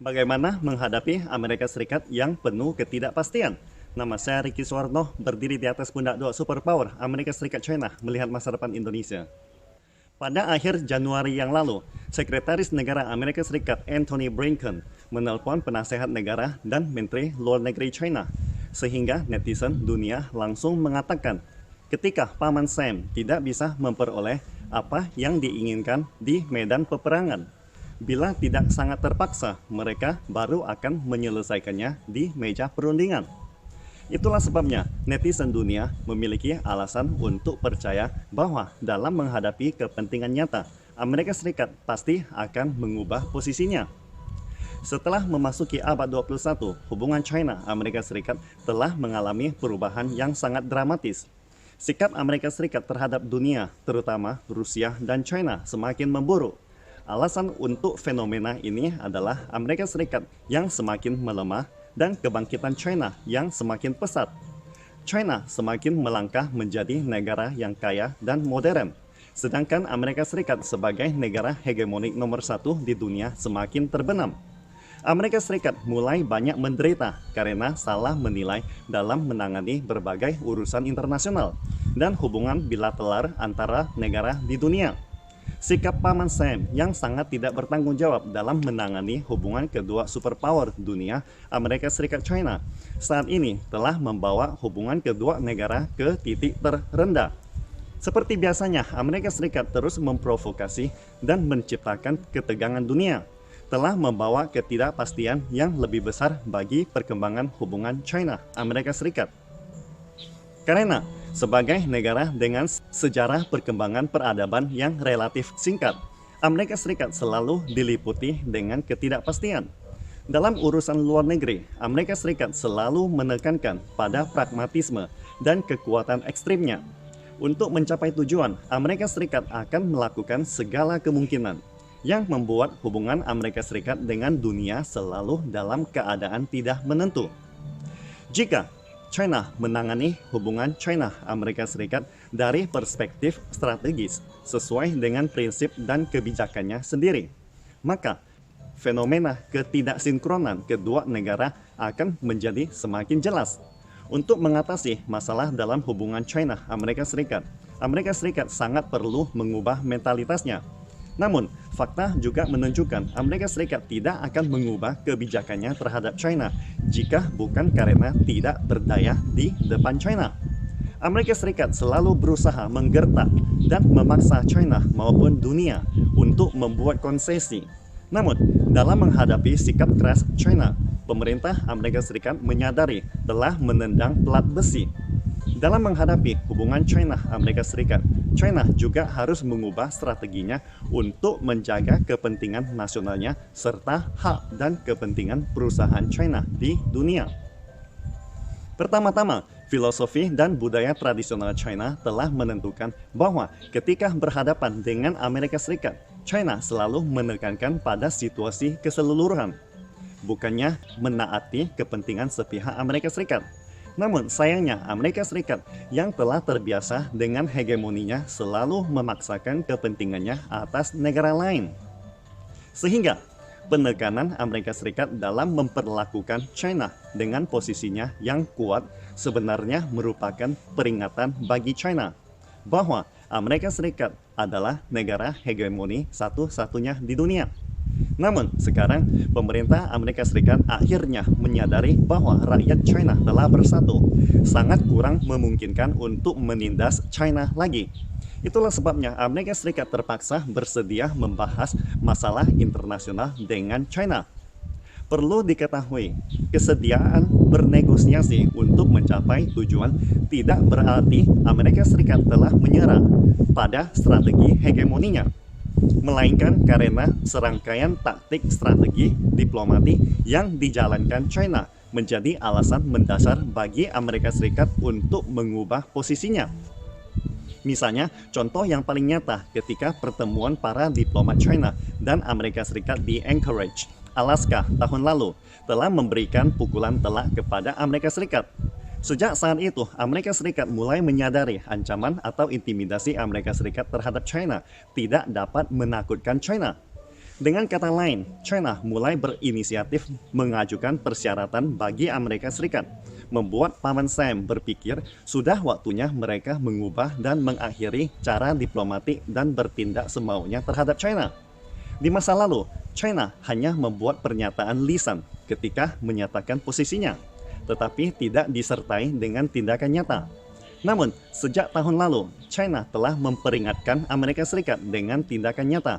Bagaimana menghadapi Amerika Serikat yang penuh ketidakpastian? Nama saya Ricky Suwarno, berdiri di atas pundak dua superpower Amerika Serikat China melihat masa depan Indonesia. Pada akhir Januari yang lalu, Sekretaris Negara Amerika Serikat Antony Blinken menelpon penasehat negara dan Menteri Luar Negeri China, sehingga netizen dunia langsung mengatakan ketika Paman Sam tidak bisa memperoleh apa yang diinginkan di medan peperangan. Bila tidak sangat terpaksa, mereka baru akan menyelesaikannya di meja perundingan. Itulah sebabnya netizen dunia memiliki alasan untuk percaya bahwa dalam menghadapi kepentingan nyata, Amerika Serikat pasti akan mengubah posisinya. Setelah memasuki abad 21, hubungan China-Amerika Serikat telah mengalami perubahan yang sangat dramatis. Sikap Amerika Serikat terhadap dunia, terutama Rusia dan China, semakin memburuk. Alasan untuk fenomena ini adalah Amerika Serikat yang semakin melemah dan kebangkitan China yang semakin pesat. China semakin melangkah menjadi negara yang kaya dan modern, sedangkan Amerika Serikat sebagai negara hegemonik nomor satu di dunia semakin terbenam. Amerika Serikat mulai banyak menderita karena salah menilai dalam menangani berbagai urusan internasional dan hubungan bilateral antara negara di dunia. Sikap Paman Sam yang sangat tidak bertanggung jawab dalam menangani hubungan kedua superpower dunia, Amerika Serikat China, saat ini telah membawa hubungan kedua negara ke titik terendah. Seperti biasanya, Amerika Serikat terus memprovokasi dan menciptakan ketegangan dunia, telah membawa ketidakpastian yang lebih besar bagi perkembangan hubungan China-Amerika Serikat. Karena sebagai negara dengan sejarah perkembangan peradaban yang relatif singkat, Amerika Serikat selalu diliputi dengan ketidakpastian. Dalam urusan luar negeri, Amerika Serikat selalu menekankan pada pragmatisme dan kekuatan ekstrimnya. Untuk mencapai tujuan, Amerika Serikat akan melakukan segala kemungkinan yang membuat hubungan Amerika Serikat dengan dunia selalu dalam keadaan tidak menentu. Jika China menangani hubungan China-Amerika Serikat dari perspektif strategis sesuai dengan prinsip dan kebijakannya sendiri, maka fenomena ketidaksinkronan kedua negara akan menjadi semakin jelas. Untuk mengatasi masalah dalam hubungan China-Amerika Serikat, Amerika Serikat sangat perlu mengubah mentalitasnya. Namun, fakta juga menunjukkan Amerika Serikat tidak akan mengubah kebijakannya terhadap China jika bukan karena tidak berdaya di depan China. Amerika Serikat selalu berusaha menggertak dan memaksa China maupun dunia untuk membuat konsesi. Namun, dalam menghadapi sikap keras China, pemerintah Amerika Serikat menyadari telah menendang pelat besi. Dalam menghadapi hubungan China-Amerika Serikat, China juga harus mengubah strateginya untuk menjaga kepentingan nasionalnya serta hak dan kepentingan perusahaan China di dunia. Pertama-tama, filosofi dan budaya tradisional China telah menentukan bahwa ketika berhadapan dengan Amerika Serikat, China selalu menekankan pada situasi keseluruhan, bukannya menaati kepentingan sepihak Amerika Serikat. Namun sayangnya Amerika Serikat yang telah terbiasa dengan hegemoninya selalu memaksakan kepentingannya atas negara lain. Sehingga penekanan Amerika Serikat dalam memperlakukan China dengan posisinya yang kuat sebenarnya merupakan peringatan bagi China bahwa Amerika Serikat adalah negara hegemoni satu-satunya di dunia. Namun sekarang pemerintah Amerika Serikat akhirnya menyadari bahwa rakyat China telah bersatu, sangat kurang memungkinkan untuk menindas China lagi. Itulah sebabnya Amerika Serikat terpaksa bersedia membahas masalah internasional dengan China. Perlu diketahui, kesediaan bernegosiasi untuk mencapai tujuan tidak berarti Amerika Serikat telah menyerah pada strategi hegemoninya, melainkan karena serangkaian taktik strategi diplomatik yang dijalankan China menjadi alasan mendasar bagi Amerika Serikat untuk mengubah posisinya. Misalnya, contoh yang paling nyata ketika pertemuan para diplomat China dan Amerika Serikat di Anchorage, Alaska tahun lalu telah memberikan pukulan telak kepada Amerika Serikat. Sejak saat itu, Amerika Serikat mulai menyadari ancaman atau intimidasi Amerika Serikat terhadap China tidak dapat menakutkan China. Dengan kata lain, China mulai berinisiatif mengajukan persyaratan bagi Amerika Serikat, membuat Paman Sam berpikir sudah waktunya mereka mengubah dan mengakhiri cara diplomatik dan bertindak semaunya terhadap China. Di masa lalu, China hanya membuat pernyataan lisan ketika menyatakan posisinya, tetapi tidak disertai dengan tindakan nyata. Namun, sejak tahun lalu, China telah memperingatkan Amerika Serikat dengan tindakan nyata.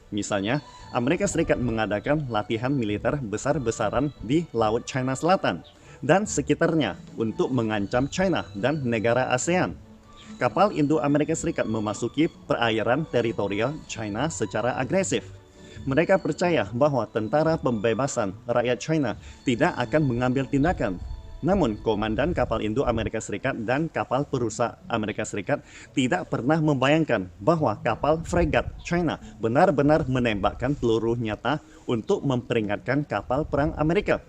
Misalnya, Amerika Serikat mengadakan latihan militer besar-besaran di Laut China Selatan dan sekitarnya untuk mengancam China dan negara ASEAN. Kapal Indo-Amerika Serikat memasuki perairan teritorial China secara agresif. Mereka percaya bahwa tentara pembebasan rakyat China tidak akan mengambil tindakan. Namun, komandan kapal Indo-Amerika Serikat dan kapal perusak Amerika Serikat tidak pernah membayangkan bahwa kapal fregat China benar-benar menembakkan peluru nyata untuk memperingatkan kapal perang Amerika.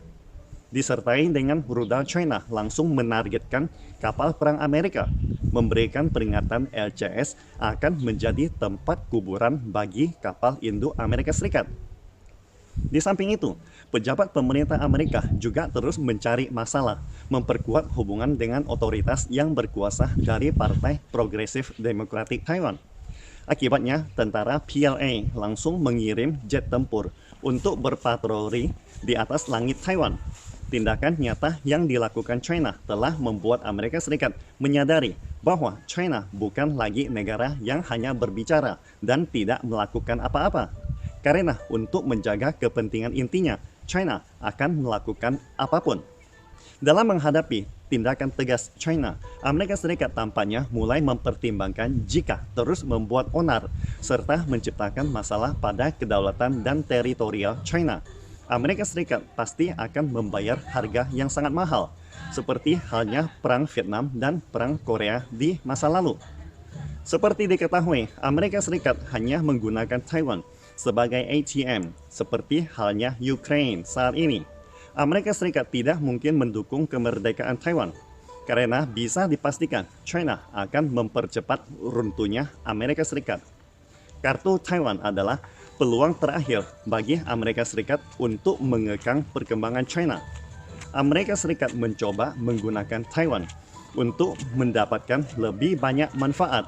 Disertai dengan rudal China langsung menargetkan kapal perang Amerika, memberikan peringatan LCS akan menjadi tempat kuburan bagi kapal Indo-Amerika Serikat. Di samping itu, pejabat pemerintah Amerika juga terus mencari masalah, memperkuat hubungan dengan otoritas yang berkuasa dari Partai Progresif Demokratik Taiwan. Akibatnya, tentara PLA langsung mengirim jet tempur untuk berpatroli di atas langit Taiwan. Tindakan nyata yang dilakukan China telah membuat Amerika Serikat menyadari bahwa China bukan lagi negara yang hanya berbicara dan tidak melakukan apa-apa. Karena untuk menjaga kepentingan intinya, China akan melakukan apapun. Dalam menghadapi tindakan tegas China, Amerika Serikat tampaknya mulai mempertimbangkan jika terus membuat onar serta menciptakan masalah pada kedaulatan dan teritorial China. Amerika Serikat pasti akan membayar harga yang sangat mahal, seperti halnya Perang Vietnam dan Perang Korea di masa lalu. Seperti diketahui, Amerika Serikat hanya menggunakan Taiwan sebagai ATM, seperti halnya Ukraine saat ini. Amerika Serikat tidak mungkin mendukung kemerdekaan Taiwan, karena bisa dipastikan China akan mempercepat runtuhnya Amerika Serikat. Kartu Taiwan adalah peluang terakhir bagi Amerika Serikat untuk mengekang perkembangan China. Amerika Serikat mencoba menggunakan Taiwan untuk mendapatkan lebih banyak manfaat.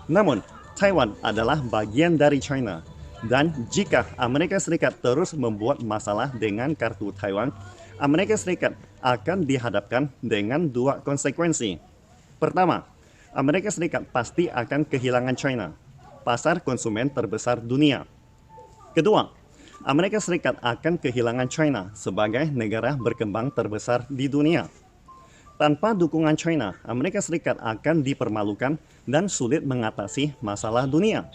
Namun, Taiwan adalah bagian dari China. Dan jika Amerika Serikat terus membuat masalah dengan kartu Taiwan, Amerika Serikat akan dihadapkan dengan dua konsekuensi. Pertama, Amerika Serikat pasti akan kehilangan China, pasar konsumen terbesar dunia. Kedua, Amerika Serikat akan kehilangan China sebagai negara berkembang terbesar di dunia. Tanpa dukungan China, Amerika Serikat akan dipermalukan dan sulit mengatasi masalah dunia.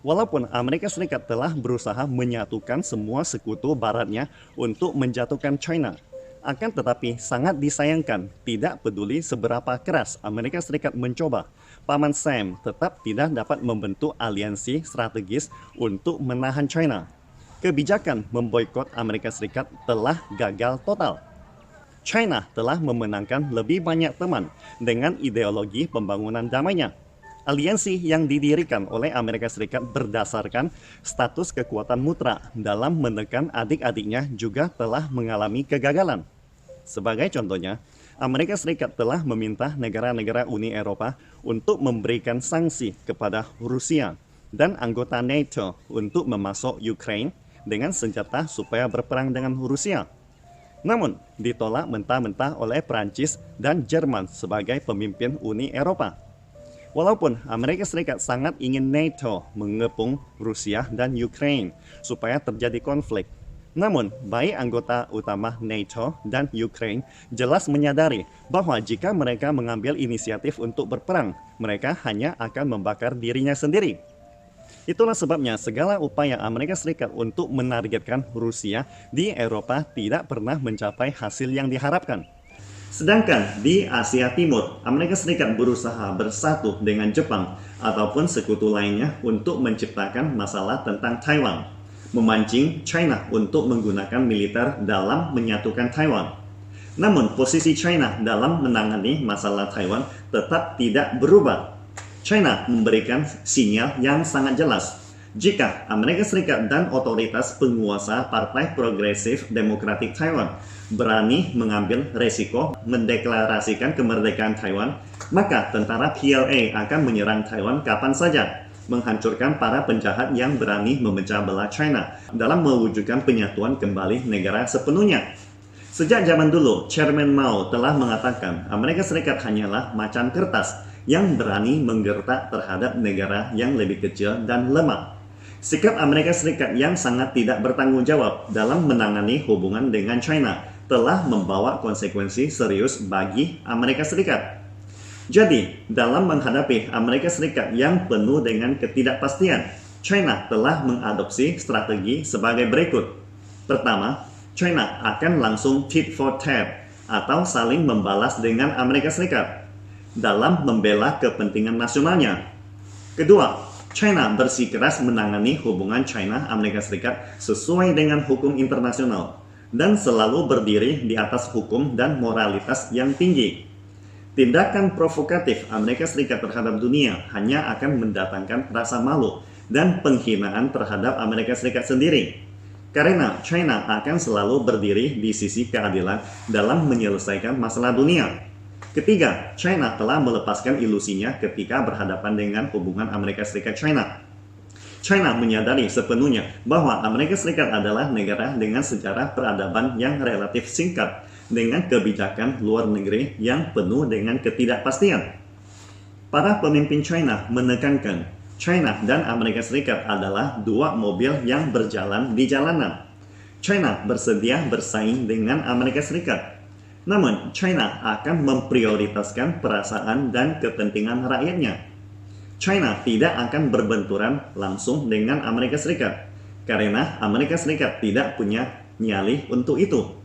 Walaupun Amerika Serikat telah berusaha menyatukan semua sekutu baratnya untuk menjatuhkan China, akan tetapi sangat disayangkan tidak peduli seberapa keras Amerika Serikat mencoba, Paman Sam tetap tidak dapat membentuk aliansi strategis untuk menahan China. Kebijakan memboikot Amerika Serikat telah gagal total. China telah memenangkan lebih banyak teman dengan ideologi pembangunan damainya. Aliansi yang didirikan oleh Amerika Serikat berdasarkan status kekuatan mutlak dalam menekan adik-adiknya juga telah mengalami kegagalan. Sebagai contohnya, Amerika Serikat telah meminta negara-negara Uni Eropa untuk memberikan sanksi kepada Rusia dan anggota NATO untuk memasok Ukraine dengan senjata supaya berperang dengan Rusia. Namun, ditolak mentah-mentah oleh Prancis dan Jerman sebagai pemimpin Uni Eropa. Walaupun Amerika Serikat sangat ingin NATO mengepung Rusia dan Ukraine supaya terjadi konflik, namun baik anggota utama NATO dan Ukraine jelas menyadari bahwa jika mereka mengambil inisiatif untuk berperang, mereka hanya akan membakar dirinya sendiri. Itulah sebabnya segala upaya Amerika Serikat untuk menargetkan Rusia di Eropa tidak pernah mencapai hasil yang diharapkan. Sedangkan di Asia Timur, Amerika Serikat berusaha bersatu dengan Jepang ataupun sekutu lainnya untuk menciptakan masalah tentang Taiwan, memancing China untuk menggunakan militer dalam menyatukan Taiwan. Namun, posisi China dalam menangani masalah Taiwan tetap tidak berubah. China memberikan sinyal yang sangat jelas. Jika Amerika Serikat dan otoritas penguasa Partai Progresif Demokratik Taiwan berani mengambil resiko mendeklarasikan kemerdekaan Taiwan, maka tentara PLA akan menyerang Taiwan kapan saja, menghancurkan para penjahat yang berani memecah belah China dalam mewujudkan penyatuan kembali negara sepenuhnya. Sejak zaman dulu, Chairman Mao telah mengatakan Amerika Serikat hanyalah macan kertas yang berani menggertak terhadap negara yang lebih kecil dan lemah. Sikap Amerika Serikat yang sangat tidak bertanggung jawab dalam menangani hubungan dengan China telah membawa konsekuensi serius bagi Amerika Serikat. Jadi, dalam menghadapi Amerika Serikat yang penuh dengan ketidakpastian, China telah mengadopsi strategi sebagai berikut. Pertama, China akan langsung tit for tat atau saling membalas dengan Amerika Serikat dalam membela kepentingan nasionalnya. Kedua, China bersikeras menangani hubungan China-Amerika Serikat sesuai dengan hukum internasional dan selalu berdiri di atas hukum dan moralitas yang tinggi. Tindakan provokatif Amerika Serikat terhadap dunia hanya akan mendatangkan rasa malu dan penghinaan terhadap Amerika Serikat sendiri. Karena China akan selalu berdiri di sisi keadilan dalam menyelesaikan masalah dunia. Ketiga, China telah melepaskan ilusinya ketika berhadapan dengan hubungan Amerika Serikat-China. China menyadari sepenuhnya bahwa Amerika Serikat adalah negara dengan sejarah peradaban yang relatif singkat, dengan kebijakan luar negeri yang penuh dengan ketidakpastian. Para pemimpin China menekankan China dan Amerika Serikat adalah dua mobil yang berjalan di jalanan. China bersedia bersaing dengan Amerika Serikat. Namun, China akan memprioritaskan perasaan dan kepentingan rakyatnya. China tidak akan berbenturan langsung dengan Amerika Serikat, karena Amerika Serikat tidak punya nyali untuk itu.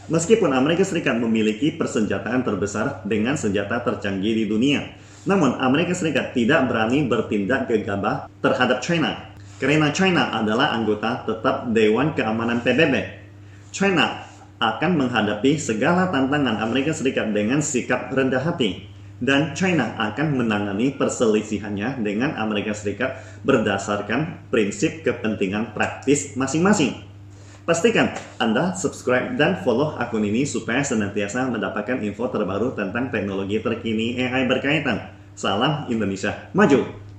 Meskipun Amerika Serikat memiliki persenjataan terbesar dengan senjata tercanggih di dunia, namun Amerika Serikat tidak berani bertindak gegabah terhadap China, karena China adalah anggota tetap Dewan Keamanan PBB. China akan menghadapi segala tantangan Amerika Serikat dengan sikap rendah hati, dan China akan menangani perselisihannya dengan Amerika Serikat berdasarkan prinsip kepentingan praktis masing-masing. Pastikan Anda subscribe dan follow akun ini supaya senantiasa mendapatkan info terbaru tentang teknologi terkini AI berkaitan. Salam Indonesia Maju!